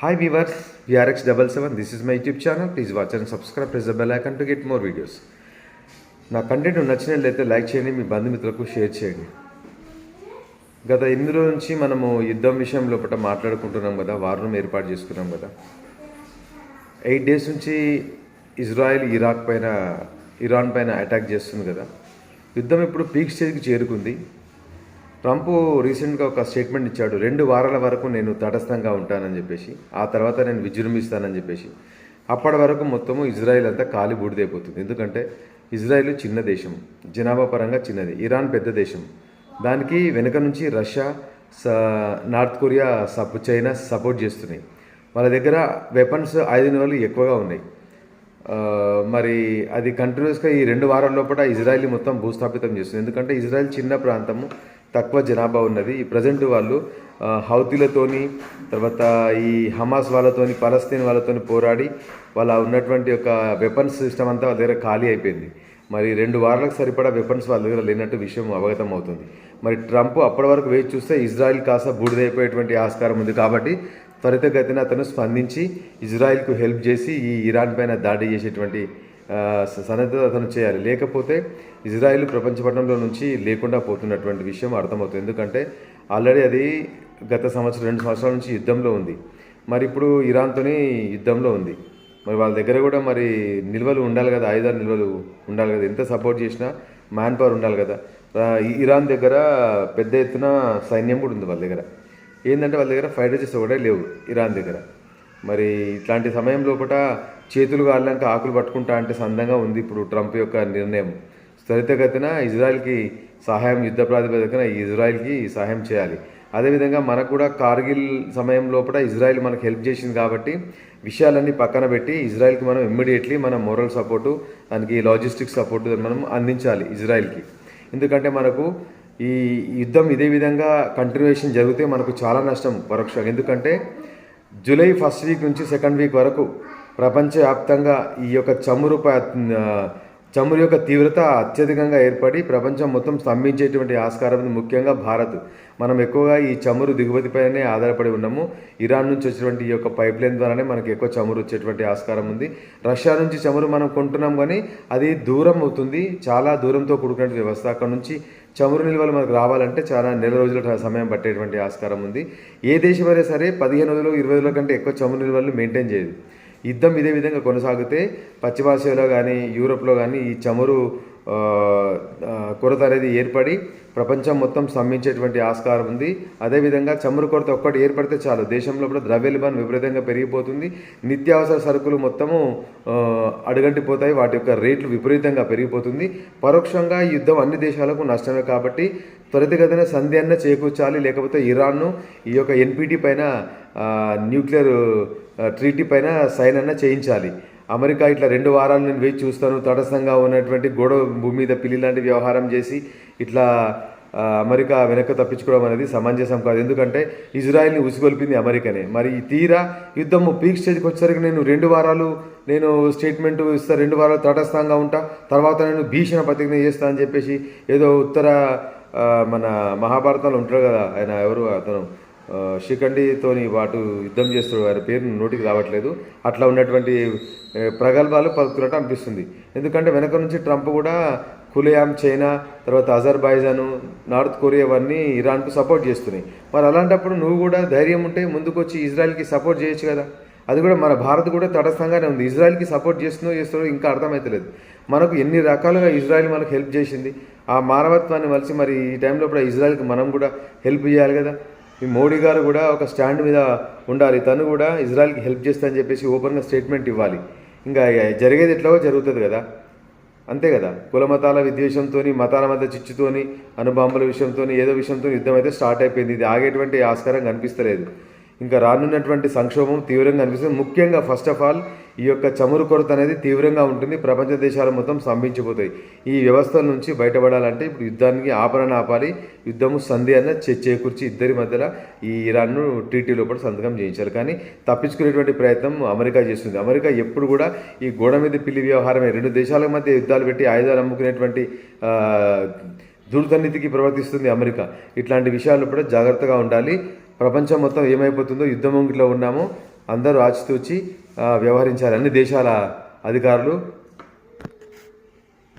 Hi viewers, VRX77. This is my YouTube channel. Please watch and subscribe. Press the bell icon to get more videos. నా content నచ్చినట్లయితే like చేయండి, మీ బంధుమిత్రులకు share చేయండి. గత 8 రోజుల నుంచి మనము యుద్ధం విషయం లోపల మాట్లాడుకుంటున్నాం కదా, వార్ రూమ్ ఏర్పాటు చేసుకున్నాం కదా. 8 డేస్ నుంచి ఇజ్రాయెల్ ఇరాన్ పైన అటాక్ చేస్తుంది కదా. యుద్ధం ఇప్పుడు పీక్ స్టేజ్కి చేరుకుంది. ట్రంప్ రీసెంట్గా ఒక స్టేట్మెంట్ ఇచ్చాడు, 2 వారాల వరకు నేను తటస్థంగా ఉంటానని చెప్పేసి, ఆ తర్వాత నేను విజృంభిస్తానని చెప్పేసి. అప్పటి వరకు మొత్తము ఇజ్రాయెల్ అంతా కాలి బూడిదైపోతుంది. ఎందుకంటే ఇజ్రాయెల్ చిన్న దేశం, జనాభా పరంగా చిన్నది. ఇరాన్ పెద్ద దేశం. దానికి వెనుక నుంచి Russia, north Korea, China support చేస్తున్నాయి. వాళ్ళ దగ్గర వెపన్స్, ఆయుధాలు ఎక్కువగా ఉన్నాయి. మరి అది కంటిన్యూస్గా ఈ 2 వారాల లోపల ఇజ్రాయెల్ మొత్తం భూస్థాపితం చేస్తుంది. ఎందుకంటే ఇజ్రాయెల్ చిన్న ప్రాంతము, తక్కువ జనాభా ఉన్నది. ఈ ప్రజెంట్ వాళ్ళు హౌతీలతోని, తర్వాత ఈ హమాస్ వాళ్ళతోని, పలస్తీన్ వాళ్ళతోని పోరాడి వాళ్ళ ఉన్నటువంటి ఒక వెపన్స్ సిస్టమ్ అంతా వాళ్ళ దగ్గర ఖాళీ అయిపోయింది. మరి 2 వారాలకు సరిపడా వెపన్స్ వాళ్ళ దగ్గర లేనట్టు విషయం అవగతం అవుతుంది. మరి ట్రంప్ అప్పటి వరకు వేచి చూస్తే ఇజ్రాయెల్ కాస్త బూడిదైపోయేటువంటి ఆస్కారం ఉంది. కాబట్టి త్వరితగతిన అతను స్పందించి ఇజ్రాయెల్కు హెల్ప్ చేసి ఈ ఇరాన్ పైన దాడి చేసేటువంటి సన్నద్ధత అతను చేయాలి. లేకపోతే ఇజ్రాయెల్ ప్రపంచ పట్టణంలో నుంచి లేకుండా పోతున్నటువంటి విషయం అర్థమవుతుంది. ఎందుకంటే ఆల్రెడీ అది గత 2 సంవత్సరాల నుంచి యుద్ధంలో ఉంది. మరి ఇప్పుడు ఇరాన్తోని యుద్ధంలో ఉంది. మరి వాళ్ళ దగ్గర కూడా మరి నిల్వలు ఉండాలి కదా, ఆయుధాలు నిల్వలు ఉండాలి కదా. ఎంత సపోర్ట్ చేసినా మ్యాన్ పవర్ ఉండాలి కదా. ఇరాన్ దగ్గర పెద్ద ఎత్తున సైన్యం కూడా ఉంది వాళ్ళ దగ్గర. ఏంటంటే వాళ్ళ దగ్గర ఫైటర్స్ ఒకటే లేవు ఇరాన్ దగ్గర. మరి ఇట్లాంటి సమయం లోపల చేతులు కాళ్ళక ఆకులు పట్టుకుంటా అంటే సందంగా ఉంది ఇప్పుడు ట్రంప్ యొక్క నిర్ణయం. త్వరితగతిన ఇజ్రాయెల్కి సహాయం, యుద్ధ ప్రాతిపదికన ఇజ్రాయెల్కి సహాయం చేయాలి. అదేవిధంగా మనకు కూడా కార్గిల్ సమయం లోపల ఇజ్రాయెల్ మనకు హెల్ప్ చేసింది. కాబట్టి విషయాలన్నీ పక్కన పెట్టి ఇజ్రాయెల్కి మనం ఇమ్మీడియట్లీ మన మోరల్ సపోర్టు, దానికి లాజిస్టిక్ సపోర్టు మనం అందించాలి ఇజ్రాయెల్కి. ఎందుకంటే మనకు ఈ యుద్ధం ఇదే విధంగా కంటిన్యూషన్ జరిగితే మనకు చాలా నష్టం పరోక్షంగా. ఎందుకంటే జూలై 1st వీక్ నుంచి 2nd వీక్ వరకు ప్రపంచవ్యాప్తంగా ఈ యొక్క చమురు యొక్క తీవ్రత అత్యధికంగా ఏర్పడి ప్రపంచం మొత్తం స్తంభించేటువంటి ఆస్కారం ఉంది. ముఖ్యంగా భారత్, మనం ఎక్కువగా ఈ చమురు దిగుమతిపైనే ఆధారపడి ఉన్నాము. ఇరాన్ నుంచి వచ్చేటువంటి ఈ యొక్క పైప్ లైన్ ద్వారానే మనకు ఎక్కువ చమురు వచ్చేటువంటి ఆస్కారం ఉంది. రష్యా నుంచి చమురు మనం కొంటున్నాం, కానీ అది దూరం అవుతుంది, చాలా దూరంతో కూడుకున్న వ్యవస్థ. అక్కడ నుంచి చమురు నిల్వలు మనకు రావాలంటే చాలా నెల రోజుల సమయం పట్టేటువంటి ఆస్కారం ఉంది. ఏ దేశమైనా సరే 15 రోజులు 20 రోజుల కంటే ఎక్కువ చమురు నిల్వలు మెయింటైన్ చేయదు. యుద్ధం ఇదే విధంగా కొనసాగితే పశ్చిమాసియాలో కానీ యూరోప్లో కానీ ఈ చమురు కొరత అనేది ఏర్పడి ప్రపంచం మొత్తం స్తంభించేటువంటి ఆస్కారం ఉంది. అదేవిధంగా చమురు కొరత ఒక్కటి ఏర్పడితే చాలు, దేశంలో కూడా ద్రవ్యోల్బణం విపరీతంగా పెరిగిపోతుంది. నిత్యావసర సరుకులు మొత్తము అడుగంటిపోతాయి, వాటి యొక్క రేట్లు విపరీతంగా పెరిగిపోతుంది. పరోక్షంగా ఈ యుద్ధం అన్ని దేశాలకు నష్టమే. కాబట్టి త్వరితగతిన సంధి అన్న చేకూర్చాలి. లేకపోతే ఇరాన్ను ఈ యొక్క ఎన్పిటి పైన, న్యూక్లియర్ ట్రీటీ పైన సైన్ అన్న చేయించాలి. అమెరికా ఇట్లా 2 వారాలు నేను వేచి చూస్తాను, తటస్థంగా ఉన్నటువంటి గొడవ భూమి మీద పిల్లి లాంటి వ్యవహారం చేసి ఇట్లా అమెరికా వెనక్కి తప్పించుకోవడం అనేది సమంజసం కాదు. ఎందుకంటే ఇజ్రాయెల్ని ఉసిగొల్పింది అమెరికానే. మరి తీరా యుద్ధము పీక్ స్టేజ్కి వచ్చేసరికి నేను 2 వారాలు నేను స్టేట్మెంట్ ఇస్తా, 2 వారాలు తటస్థంగా ఉంటా, తర్వాత నేను భీషణ ప్రతిజ్ఞ చేస్తా అని చెప్పేసి ఏదో మన మహాభారతంలో ఉంటాడు కదా ఆయన, ఎవరు అతను, శిఖండితోని వాటు యుద్ధం చేస్తాడు, వారి పేరు నోటికి రావట్లేదు. అట్లా ఉన్నటువంటి ప్రగల్భాలు పలుకుతున్నట్టు అనిపిస్తుంది. ఎందుకంటే వెనక నుంచి ట్రంప్ కూడా ఖులేఆమ్ చైనా, తర్వాత అజర్బైజాను, నార్త్ కొరియా ఇవన్నీ ఇరాన్కు సపోర్ట్ చేస్తున్నాయి. మరి అలాంటప్పుడు నువ్వు కూడా ధైర్యం ఉంటే ముందుకు వచ్చి ఇజ్రాయెల్కి సపోర్ట్ చేయొచ్చు కదా. అది కూడా మన భారత్ కూడా తటస్థంగానే ఉంది. ఇజ్రాయెల్కి సపోర్ట్ చేస్తుందో ఇంకా అర్థమవుతలేదు. మనకు ఎన్ని రకాలుగా ఇజ్రాయెల్ మనకు హెల్ప్ చేసింది. ఆ మానవత్వాన్ని మలిచి మరి ఈ టైంలో కూడా ఇజ్రాయెల్కి మనం కూడా హెల్ప్ చేయాలి కదా. ఈ మోడీ గారు కూడా ఒక స్టాండ్ మీద ఉండాలి. తను కూడా ఇజ్రాయెల్కి హెల్ప్ చేస్తా అని చెప్పేసి ఓపెన్గా స్టేట్మెంట్ ఇవ్వాలి. ఇంకా జరిగేది ఎట్లాగో జరుగుతుంది కదా, అంతే కదా. కులమతాల విద్వేషంతో, మతాల మధ్య చిచ్చుతోని, అణుబాంబుల విషయంతో, ఏదో విషయంతో యుద్ధం అయితే స్టార్ట్ అయిపోయింది. ఇది ఆగేటువంటి ఆస్కారం కనిపిస్తలేదు. ఇంకా రానున్నటువంటి సంక్షోభం తీవ్రంగా అనిపిస్తుంది. ముఖ్యంగా ఫస్ట్ ఆఫ్ ఆల్ ఈ యొక్క చమురు కొరత అనేది తీవ్రంగా ఉంటుంది. ప్రపంచ దేశాలు మొత్తం స్తంభించిపోతాయి. ఈ వ్యవస్థల నుంచి బయటపడాలంటే ఇప్పుడు యుద్ధానికి ఆపాలి. యుద్ధము సంధి అన్న చేకూర్చి ఇద్దరి మధ్యలో ఈ ఇరాన్ను ట్రీటీ లోపల సంతకం చేయించాలి. కానీ తప్పించుకునేటువంటి ప్రయత్నం అమెరికా చేస్తుంది. అమెరికా ఎప్పుడు కూడా ఈ గోడ మీద పిల్లి వ్యవహారమే. 2 దేశాల మధ్య యుద్ధాలు పెట్టి ఆయుధాలు అమ్ముకునేటువంటి దుర్ధనీతికి ప్రవర్తిస్తుంది అమెరికా. ఇట్లాంటి విషయాలు కూడా జాగ్రత్తగా ఉండాలి. ప్రపంచం మొత్తం ఏమైపోతుందో యుద్ధం ముంగిట్లో ఉన్నాము. అందరూ ఆచితూచి వ్యవహరించాలి. అన్ని దేశాల అధికారులు